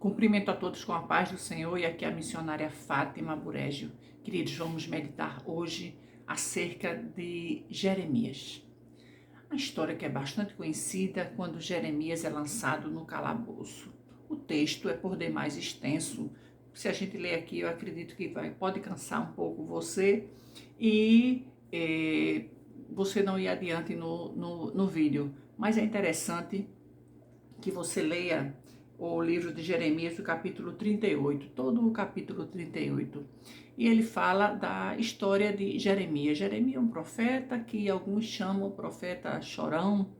Cumprimento a todos com a paz do Senhor e aqui a missionária Fátima Burégio. Queridos, vamos meditar hoje acerca de Jeremias. A história que é bastante conhecida quando Jeremias é lançado no calabouço. O texto é por demais extenso. Se a gente ler aqui, eu acredito que pode cansar um pouco você e você não ir adiante no vídeo. Mas é interessante que você leia o livro de Jeremias, do capítulo 38, todo o capítulo 38. E ele fala da história de Jeremias. Jeremias é um profeta que alguns chamam profeta chorão,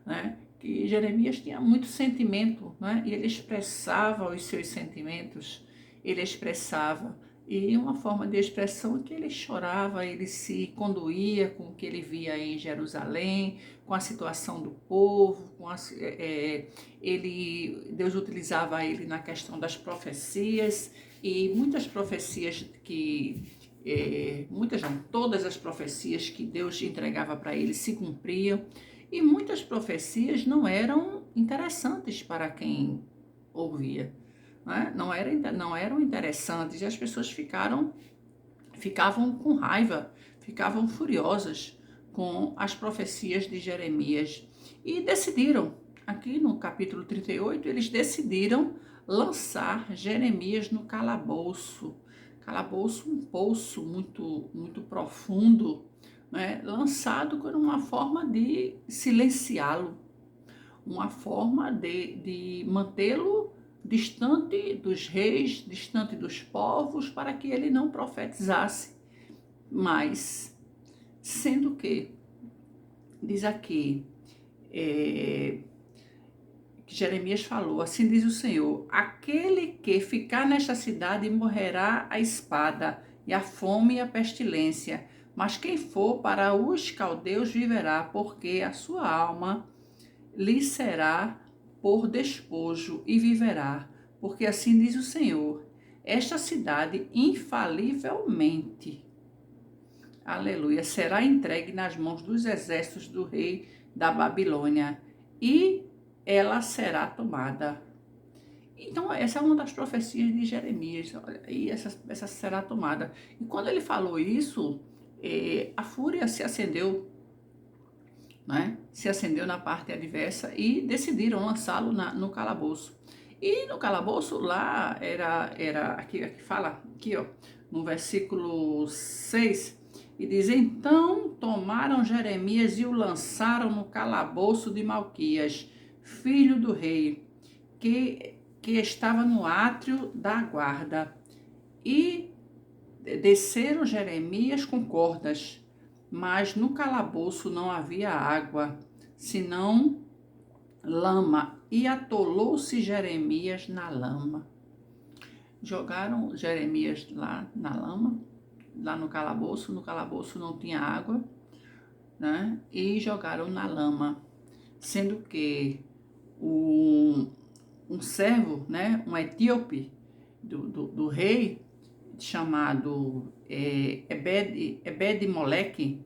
né? Que Jeremias tinha muito sentimento, né? E ele expressava os seus sentimentos, ele expressava. E uma forma de expressão é que ele chorava, ele se condoía com o que ele via em Jerusalém, com a situação do povo, Deus utilizava ele na questão das profecias, e muitas profecias todas as profecias que Deus entregava para ele se cumpriam, e muitas profecias não eram interessantes para quem ouvia. Não eram interessantes, e as pessoas ficavam com raiva, ficavam furiosas com as profecias de Jeremias e decidiram, aqui no capítulo 38, eles decidiram lançar Jeremias no calabouço. Calabouço, um poço muito profundo, né? Lançado como uma forma de silenciá-lo, uma forma de mantê-lo distante dos reis, distante dos povos, para que ele não profetizasse. Mas, sendo que, diz aqui, que Jeremias falou, assim diz o Senhor: aquele que ficar nesta cidade morrerá a espada, e a fome e a pestilência, mas quem for para os caldeus viverá, porque a sua alma lhe será por despojo e viverá, porque assim diz o Senhor: esta cidade infalivelmente, aleluia, será entregue nas mãos dos exércitos do rei da Babilônia, e ela será tomada. Então, essa é uma das profecias de Jeremias, e essa será tomada. E quando ele falou isso, a fúria se acendeu, né? Se acendeu na parte adversa e decidiram lançá-lo no calabouço. E no calabouço lá era aqui fala, aqui ó, no versículo 6, e diz: então tomaram Jeremias e o lançaram no calabouço de Malquias, filho do rei, que estava no átrio da guarda. E desceram Jeremias com cordas, mas no calabouço não havia água, senão lama, e atolou-se Jeremias na lama. Jogaram Jeremias lá na lama, lá no calabouço não tinha água, né? E jogaram na lama, sendo que um servo, né, um etíope do rei, chamado Ebed-Meleque,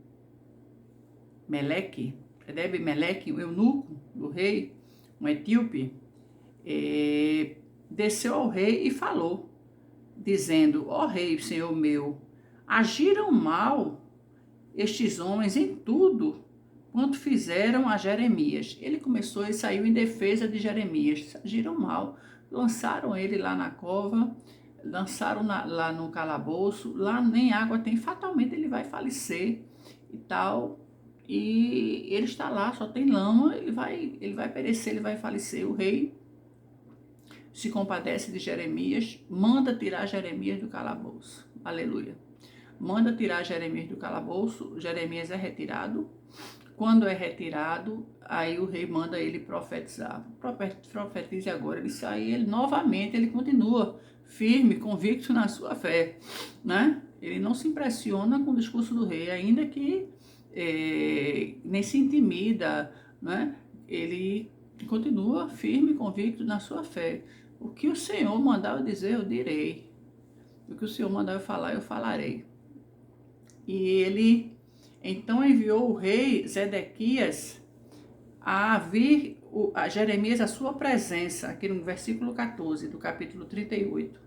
o eunuco do rei, um etíope, desceu ao rei e falou, dizendo: ó rei, senhor meu, agiram mal estes homens em tudo quanto fizeram a Jeremias. Ele começou e saiu em defesa de Jeremias. Agiram mal, lançaram ele lá na cova, lançaram lá no calabouço, lá nem água tem, fatalmente ele vai falecer e tal, e ele está lá, só tem lama, ele vai perecer, ele vai falecer. O rei se compadece de Jeremias, manda tirar Jeremias do calabouço, aleluia, manda tirar Jeremias do calabouço. Jeremias é retirado. Quando é retirado, aí o rei manda ele profetizar. Profetize agora. Ele sai, ele novamente, ele continua firme, convicto na sua fé, né? Ele não se impressiona com o discurso do rei, ainda que nem se intimida, né? Ele continua firme, convicto na sua fé. O que o Senhor mandar eu dizer, eu direi. O que o Senhor mandar eu falar, eu falarei. E ele então enviou o rei Zedequias a vir a Jeremias a sua presença, aqui no versículo 14 do capítulo 38.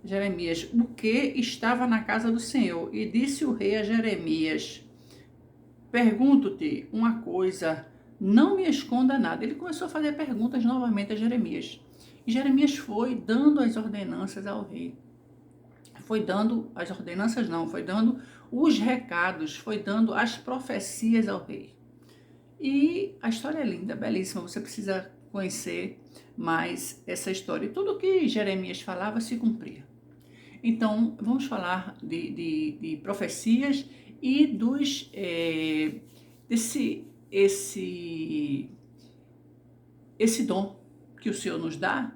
Jeremias, o que estava na casa do Senhor? E disse o rei a Jeremias, pergunto-te uma coisa, não me esconda nada. Ele começou a fazer perguntas novamente a Jeremias. E Jeremias foi dando as ordenanças ao rei. Foi dando as ordenanças, não, foi dando os recados, foi dando as profecias ao rei. E a história é linda, belíssima, você precisa conhecer mais essa história. E tudo que Jeremias falava se cumpria. Então, vamos falar de profecias e esse dom que o Senhor nos dá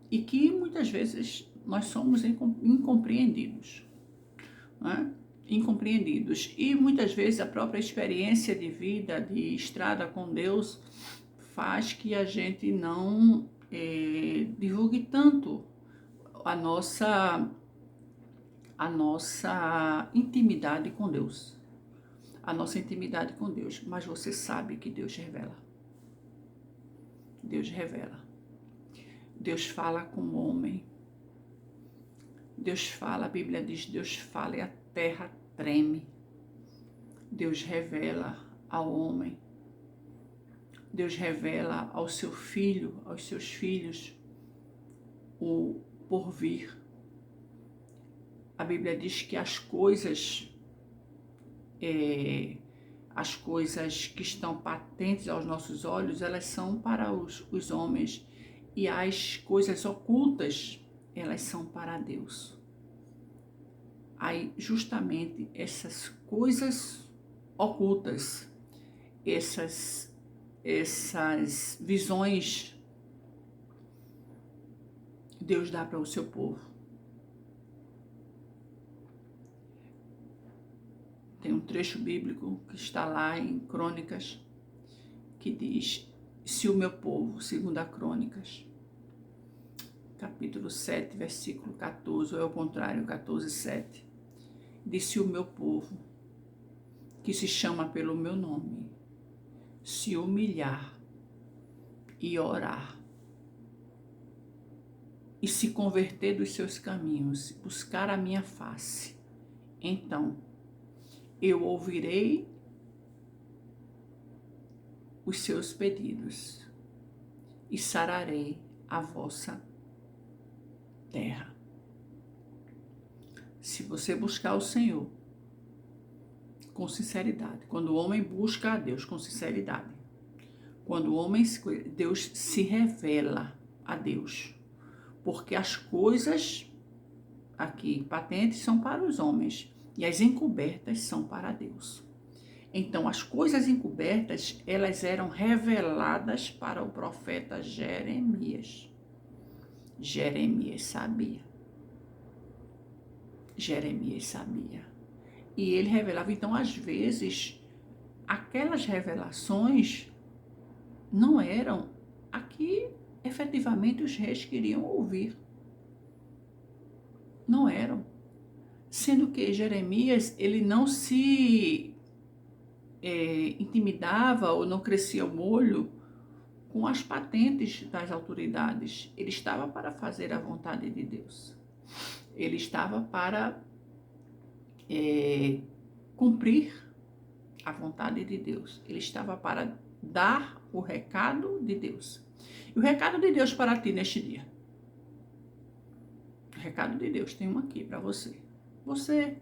e que muitas vezes nós somos incompreendidos, né? Incompreendidos. E muitas vezes a própria experiência de vida, de estrada com Deus, faz que a gente não divulgue tanto a nossa intimidade com Deus. A nossa intimidade com Deus. Mas você sabe que Deus revela. Deus revela. Deus fala com o homem. Deus fala, a Bíblia diz, Deus fala e a terra treme. Deus revela ao homem. Deus revela ao seu filho, aos seus filhos, o porvir. A Bíblia diz que as coisas que estão patentes aos nossos olhos, elas são para os homens, e as coisas ocultas, elas são para Deus. Aí, justamente, essas coisas ocultas, essas visões, Deus dá para o seu povo. Tem um trecho bíblico que está lá em Crônicas, que diz, se o meu povo, segundo a Crônicas, capítulo 7, versículo 14, ou é o contrário, 14, 7, diz, se o meu povo, que se chama pelo meu nome, se humilhar e orar, e se converter dos seus caminhos, buscar a minha face, então eu ouvirei os seus pedidos e sararei a vossa terra. Se você buscar o Senhor com sinceridade, quando o homem busca a Deus com sinceridade, quando o homem, Deus se revela a Deus, porque as coisas aqui patentes são para os homens e as encobertas são para Deus. Então, as coisas encobertas, elas eram reveladas para o profeta Jeremias. Jeremias sabia. Jeremias sabia. E ele revelava. Então, às vezes, aquelas revelações não eram a que efetivamente os reis queriam ouvir. Não eram. Sendo que Jeremias, ele não se intimidava ou não crescia o molho com as patentes das autoridades. Ele estava para fazer a vontade de Deus. Ele estava para cumprir a vontade de Deus. Ele estava para dar o recado de Deus. E o recado de Deus para ti neste dia. O recado de Deus tem um aqui para você. Você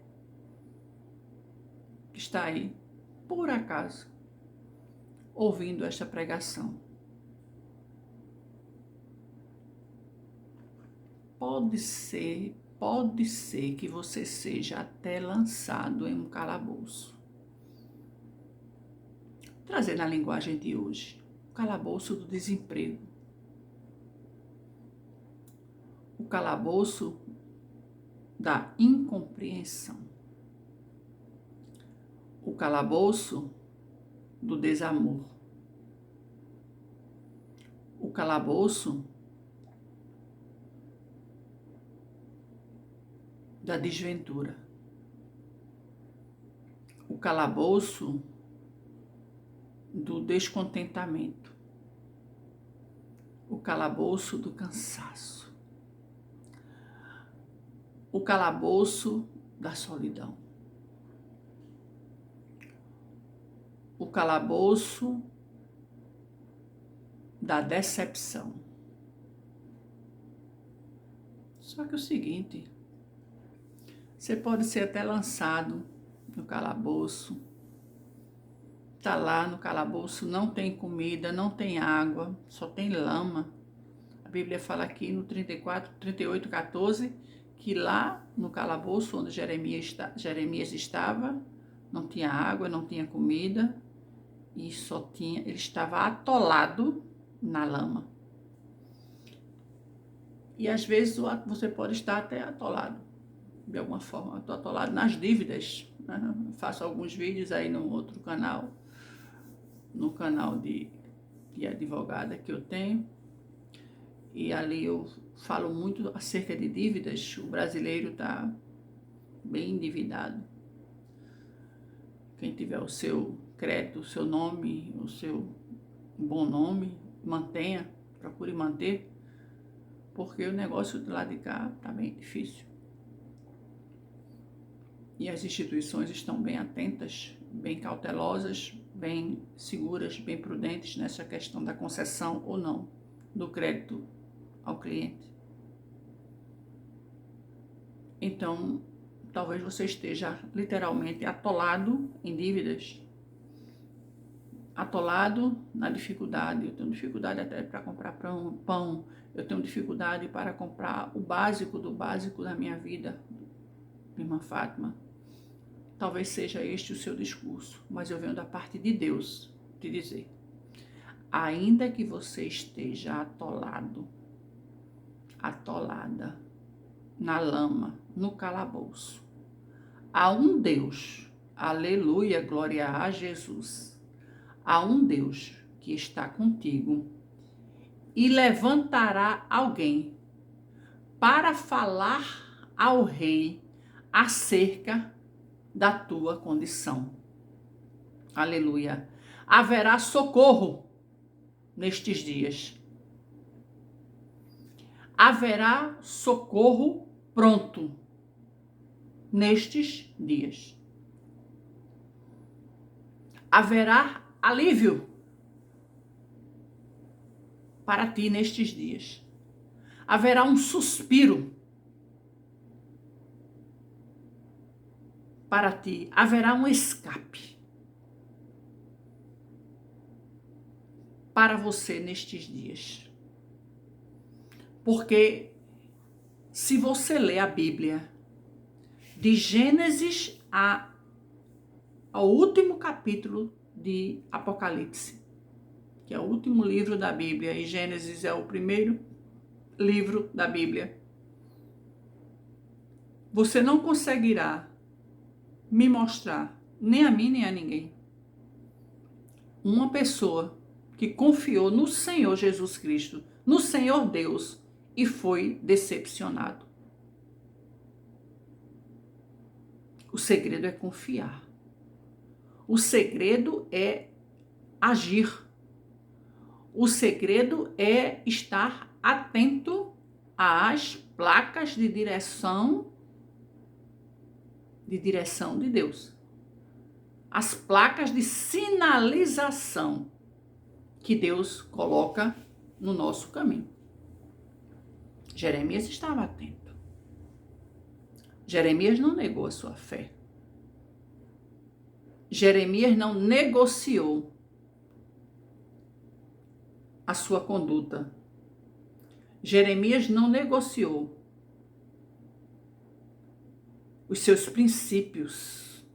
que está aí, por acaso, ouvindo esta pregação. Pode ser que você seja até lançado em um calabouço. Trazendo a linguagem de hoje, o calabouço do desemprego. O calabouço da incompreensão. O calabouço do desamor. O calabouço da desventura. O calabouço do descontentamento. o calabouço do cansaço, o calabouço da solidão, o calabouço da decepção. Só que é o seguinte, você pode ser até lançado no calabouço, tá lá no calabouço, não tem comida, não tem água, só tem lama. A Bíblia fala aqui no 38:14, que lá no calabouço onde Jeremias estava, não tinha água, não tinha comida, e ele estava atolado na lama. E às vezes você pode estar até atolado, de alguma forma. Estou atolado nas dívidas, né? Faço alguns vídeos aí no outro canal, no canal de advogada que eu tenho, e ali eu falo muito acerca de dívidas. O brasileiro está bem endividado. Quem tiver o seu crédito, o seu nome, o seu bom nome, mantenha, procure manter, porque o negócio do lado de cá está bem difícil. E as instituições estão bem atentas, bem cautelosas, bem seguras, bem prudentes nessa questão da concessão ou não do crédito ao cliente. Então, talvez você esteja literalmente atolado em dívidas, atolado na dificuldade. Eu tenho dificuldade até para comprar pão, eu tenho dificuldade para comprar o básico do básico da minha vida, irmã Fátima. Talvez seja este o seu discurso, mas eu venho da parte de Deus te dizer: ainda que você esteja atolado, atolada na lama, no calabouço, há um Deus, aleluia, glória a Jesus, há um Deus que está contigo e levantará alguém para falar ao rei acerca da tua condição. Aleluia. Haverá socorro nestes dias. Haverá socorro pronto nestes dias. Haverá alívio para ti nestes dias. Haverá um suspiro para ti. Haverá um escape para você nestes dias. Porque se você ler a Bíblia, de Gênesis ao último capítulo de Apocalipse, que é o último livro da Bíblia, e Gênesis é o primeiro livro da Bíblia, você não conseguirá me mostrar, nem a mim nem a ninguém, uma pessoa que confiou no Senhor Jesus Cristo, no Senhor Deus, e foi decepcionado. O segredo é confiar. O segredo é agir. O segredo é estar atento às placas de direção de Deus. As placas de sinalização que Deus coloca no nosso caminho. Jeremias estava atento. Jeremias não negou a sua fé. Jeremias não negociou a sua conduta. Jeremias não negociou os seus princípios.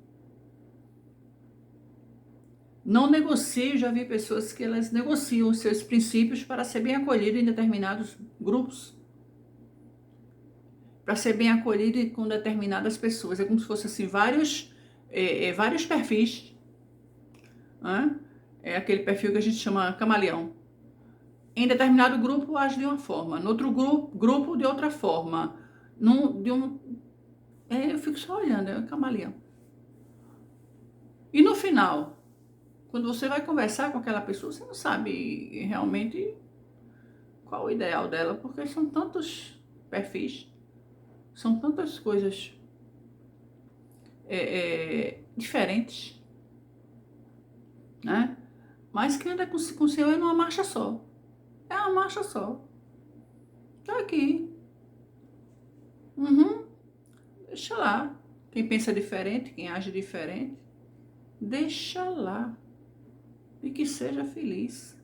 Não negocie, já vi pessoas que elas negociam os seus princípios para ser bem acolhido em determinados grupos, para ser bem acolhido com determinadas pessoas. É como se fosse assim, vários perfis. Né? É aquele perfil que a gente chama camaleão. Em determinado grupo age de uma forma, no outro grupo de outra forma. Eu fico só olhando, é um camaleão. E no final, quando você vai conversar com aquela pessoa, você não sabe realmente qual o ideal dela, porque são tantos perfis, são tantas coisas diferentes, né? Mas quem anda com o Senhor é numa marcha só. É uma marcha só. Tá aqui. Uhum. Deixa lá. Quem pensa diferente, quem age diferente, deixa lá. E que seja feliz.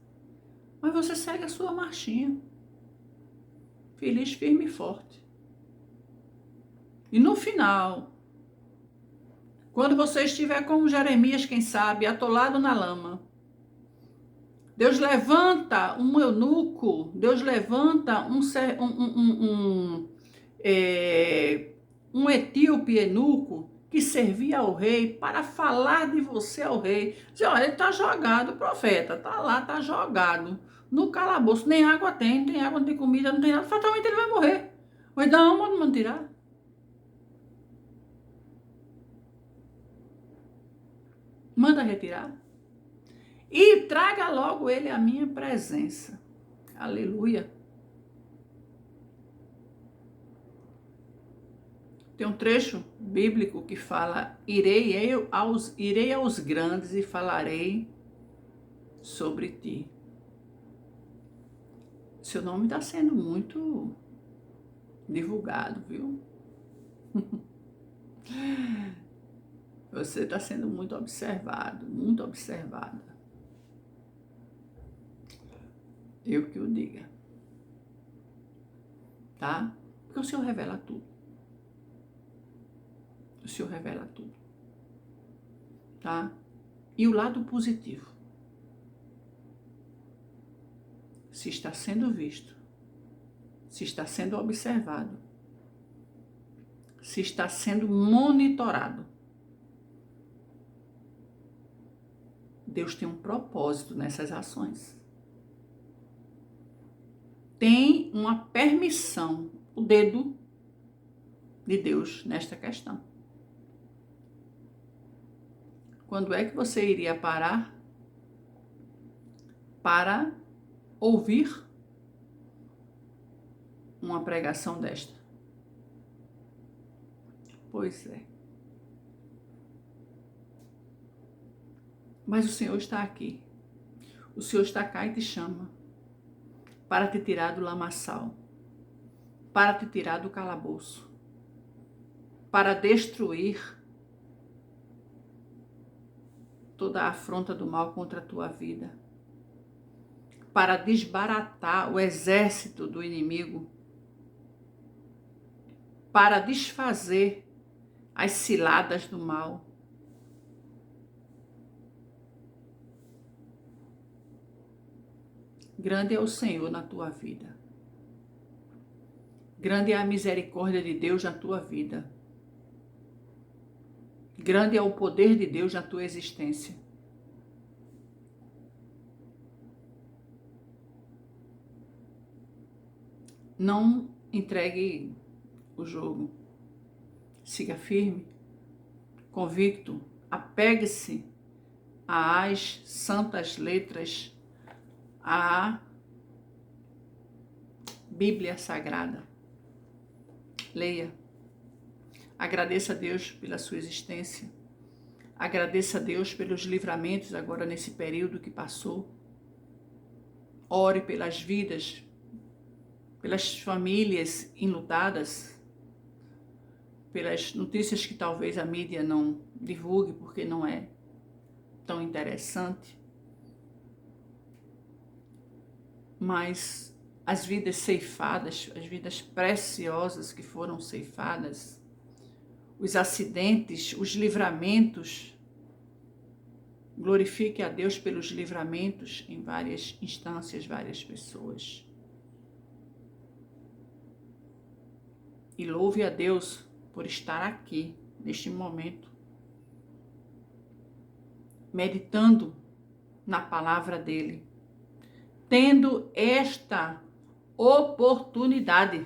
Mas você segue a sua marchinha. Feliz, firme e forte. E no final, quando você estiver como Jeremias, quem sabe, atolado na lama, Deus levanta um eunuco, Deus levanta um etíope eunuco que servia ao rei para falar de você ao rei. Diz, olha, ele está jogado, profeta, está lá, está jogado no calabouço, nem água tem, não tem água, não tem comida, não tem nada, fatalmente ele vai morrer. Mas não, manda tirar. Manda retirar. E traga logo ele à minha presença. Aleluia. Tem um trecho bíblico que fala, irei aos grandes e falarei sobre ti. Seu nome está sendo muito divulgado, viu? Você está sendo muito observado, muito observada. Eu que o diga. Tá? Porque o Senhor revela tudo. O Senhor revela tudo. Tá? E o lado positivo. Se está sendo visto, se está sendo observado, se está sendo monitorado, Deus tem um propósito nessas ações. Tem uma permissão, o dedo de Deus nesta questão. Quando é que você iria parar para ouvir uma pregação desta? Pois é. Mas o Senhor está aqui. O Senhor está cá e te chama para te tirar do lamaçal, para te tirar do calabouço, para destruir toda a afronta do mal contra a tua vida, para desbaratar o exército do inimigo, para desfazer as ciladas do mal. Grande é o Senhor na tua vida. Grande é a misericórdia de Deus na tua vida. Grande é o poder de Deus na tua existência. Não entregue o jogo. Siga firme, convicto, apegue-se às santas letras, à Bíblia Sagrada. Leia. Agradeça a Deus pela sua existência. Agradeça a Deus pelos livramentos agora nesse período que passou. Ore pelas vidas, pelas famílias enlutadas, pelas notícias que talvez a mídia não divulgue porque não é tão interessante. Mas as vidas ceifadas, as vidas preciosas que foram ceifadas, os acidentes, os livramentos, glorifique a Deus pelos livramentos em várias instâncias, várias pessoas. E louve a Deus por estar aqui, neste momento, meditando na palavra dele, tendo esta oportunidade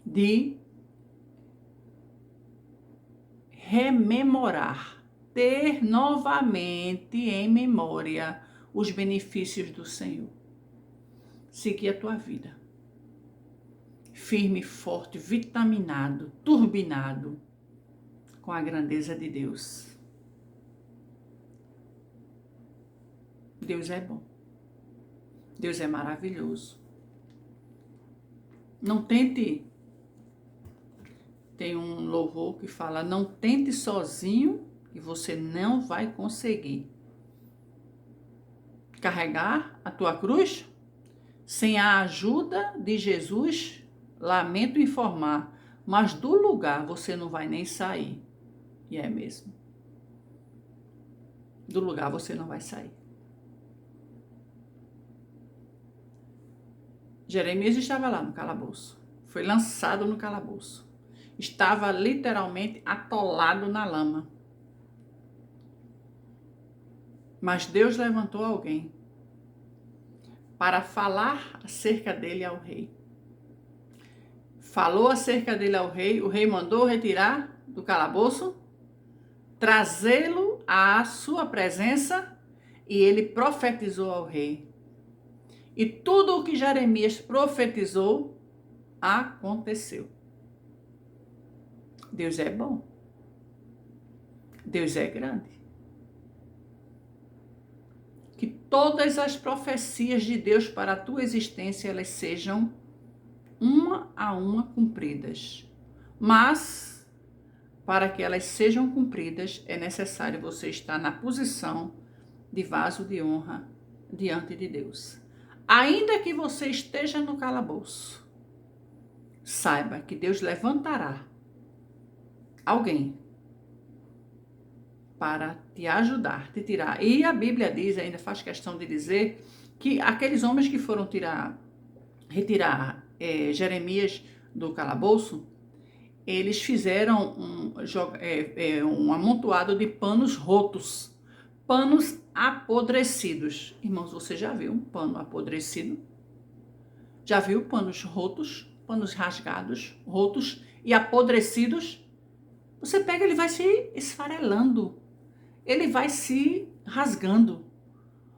de rememorar ter novamente em memória os benefícios do Senhor. Seguir a tua vida. Firme, forte, vitaminado, turbinado com a grandeza de Deus. Deus é bom. Deus é maravilhoso. Não tente. Tem um louvor que fala: não tente sozinho, que você não vai conseguir. Carregar a tua cruz sem a ajuda de Jesus, lamento informar, mas do lugar você não vai nem sair. E é mesmo. Do lugar você não vai sair. Jeremias estava lá no calabouço. Foi lançado no calabouço. Estava literalmente atolado na lama. Mas Deus levantou alguém para falar acerca dele ao rei. Falou acerca dele ao rei, o rei mandou retirar do calabouço, trazê-lo à sua presença, e ele profetizou ao rei. E tudo o que Jeremias profetizou aconteceu. Deus é bom. Deus é grande. Que todas as profecias de Deus para a tua existência, elas sejam uma a uma cumpridas. Mas, para que elas sejam cumpridas, é necessário você estar na posição de vaso de honra diante de Deus. Ainda que você esteja no calabouço, saiba que Deus levantará alguém para te ajudar, te tirar. E a Bíblia diz, ainda faz questão de dizer, que aqueles homens que foram retirar Jeremias do calabouço, eles fizeram um amontoado de panos rotos, panos apodrecidos. Irmãos, você já viu um pano apodrecido? Já viu panos rotos, panos rasgados, rotos e apodrecidos? Você pega, ele vai se esfarelando, ele vai se rasgando.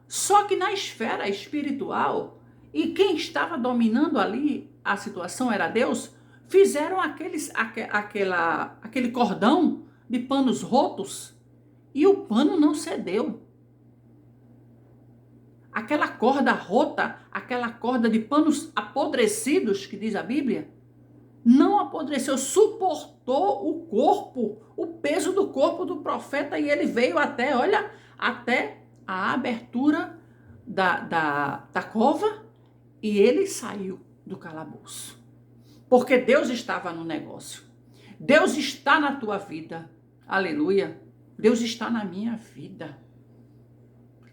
Só que na esfera espiritual, e quem estava dominando ali a situação era Deus, fizeram aquele cordão de panos rotos e o pano não cedeu. Aquela corda rota, aquela corda de panos apodrecidos, que diz a Bíblia, não apodreceu, suportou o corpo, o peso do corpo do profeta, e ele veio até a abertura da cova, e ele saiu do calabouço. Porque Deus estava no negócio. Deus está na tua vida. Aleluia. Deus está na minha vida.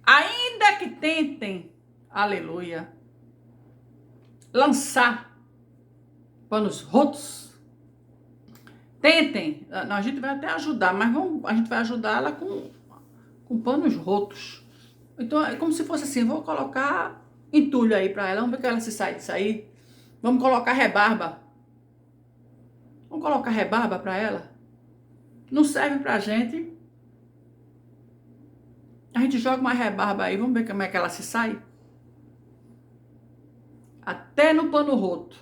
Ainda que tentem, aleluia, lançar panos rotos, tentem, a gente vai até ajudar, mas a gente vai ajudá-la com panos rotos. Então é como se fosse assim: vou colocar entulho aí para ela, vamos ver que ela se sai disso aí. Vamos colocar rebarba. Vamos colocar rebarba para ela. Não serve pra gente. A gente joga uma rebarba aí, vamos ver como é que ela se sai. Até no pano roto,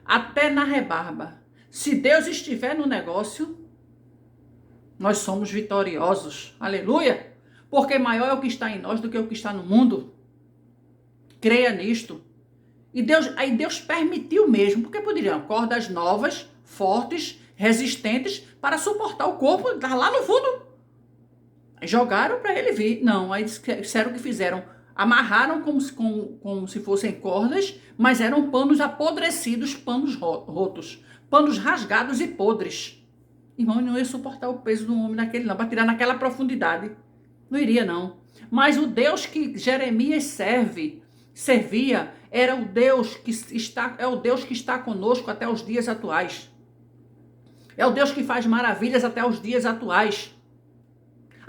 até na rebarba. Se Deus estiver no negócio, nós somos vitoriosos. Aleluia! Porque maior é o que está em nós do que o que está no mundo. Creia nisto. E aí Deus permitiu mesmo, porque poderiam cordas novas, fortes, resistentes, para suportar o corpo, tá lá no fundo. Jogaram para ele vir. Não, aí disseram que fizeram. Amarraram como se fossem cordas, mas eram panos apodrecidos, panos rotos, panos rasgados e podres. Irmão, não ia suportar o peso do homem naquele não, para tirar naquela profundidade. Não iria, não. Mas o Deus que Jeremias servia, era o Deus que está conosco até os dias atuais. É o Deus que faz maravilhas até os dias atuais.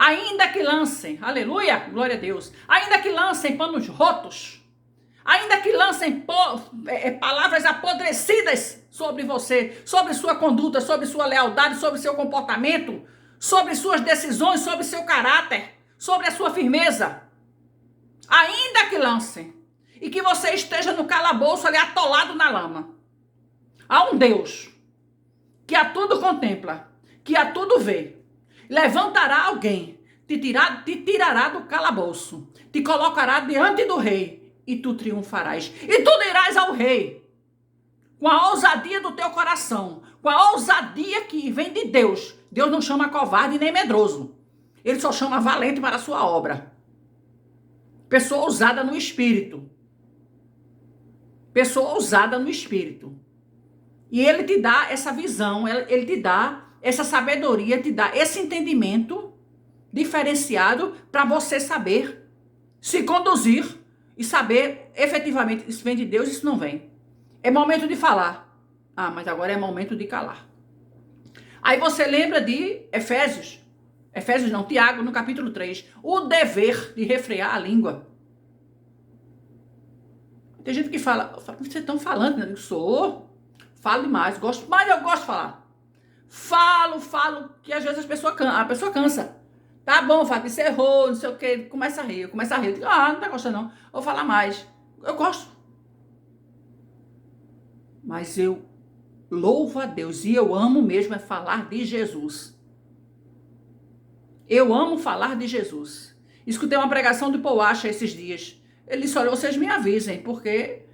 Ainda que lancem, aleluia, glória a Deus, ainda que lancem panos rotos, ainda que lancem palavras apodrecidas sobre você, sobre sua conduta, sobre sua lealdade, sobre seu comportamento, sobre suas decisões, sobre seu caráter, sobre a sua firmeza. Ainda que lancem. E que você esteja no calabouço ali atolado na lama. Há um Deus que a tudo contempla, que a tudo vê. Levantará alguém, te tirará do calabouço, te colocará diante do rei e tu triunfarás. E tu dirás ao rei, com a ousadia do teu coração, com a ousadia que vem de Deus. Deus não chama covarde nem medroso. Ele só chama valente para a sua obra. Pessoa ousada no espírito. Pessoa ousada no espírito. E ele te dá essa visão, ele te dá essa sabedoria, te dá esse entendimento diferenciado para você saber se conduzir e saber efetivamente isso vem de Deus, isso não vem. É momento de falar. Ah, mas agora é momento de calar. Aí você lembra de Efésios não, Tiago, no capítulo 3. O dever de refrear a língua. Tem gente que fala, vocês estão falando, né? Eu falo demais, mas eu gosto de falar. Falo, que às vezes a pessoa cansa. Tá bom, Fábio, você errou, não sei o quê, começa a rir. Eu digo, não tá gostando não, vou falar mais. Eu gosto. Mas eu louvo a Deus e eu amo mesmo é falar de Jesus. Eu amo falar de Jesus. Escutei uma pregação do Paul Washer esses dias. Ele disse, olha, vocês me avisem, porque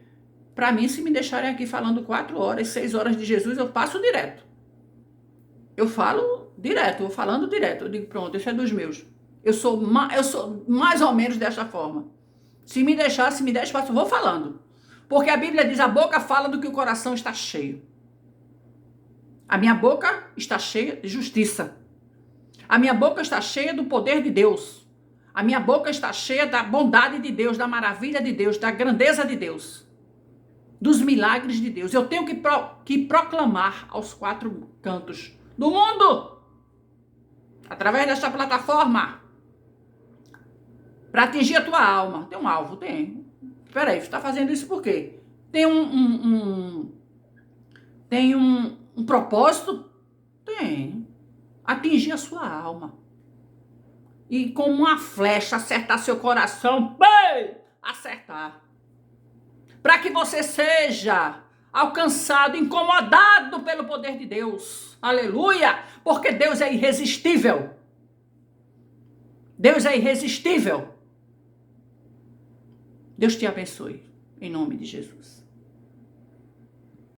para mim, se me deixarem aqui falando 4 horas, 6 horas de Jesus, eu passo direto. Eu falo direto, eu vou falando direto. Eu digo, pronto, esse é dos meus. Eu sou mais ou menos dessa forma. Se me deixar espaço, eu vou falando. Porque a Bíblia diz, a boca fala do que o coração está cheio. A minha boca está cheia de justiça. A minha boca está cheia do poder de Deus. A minha boca está cheia da bondade de Deus, da maravilha de Deus, da grandeza de Deus, dos milagres de Deus. Eu tenho que proclamar aos 4 cantos do mundo, através desta plataforma, para atingir a tua alma. Tem um alvo? Tem. Espera aí, você está fazendo isso por quê? Tem um propósito? Tem. Atingir a sua alma. E como uma flecha acertar seu coração, bem, acertar. Para que você seja alcançado, incomodado pelo poder de Deus. Aleluia! Porque Deus é irresistível. Deus é irresistível. Deus te abençoe, em nome de Jesus.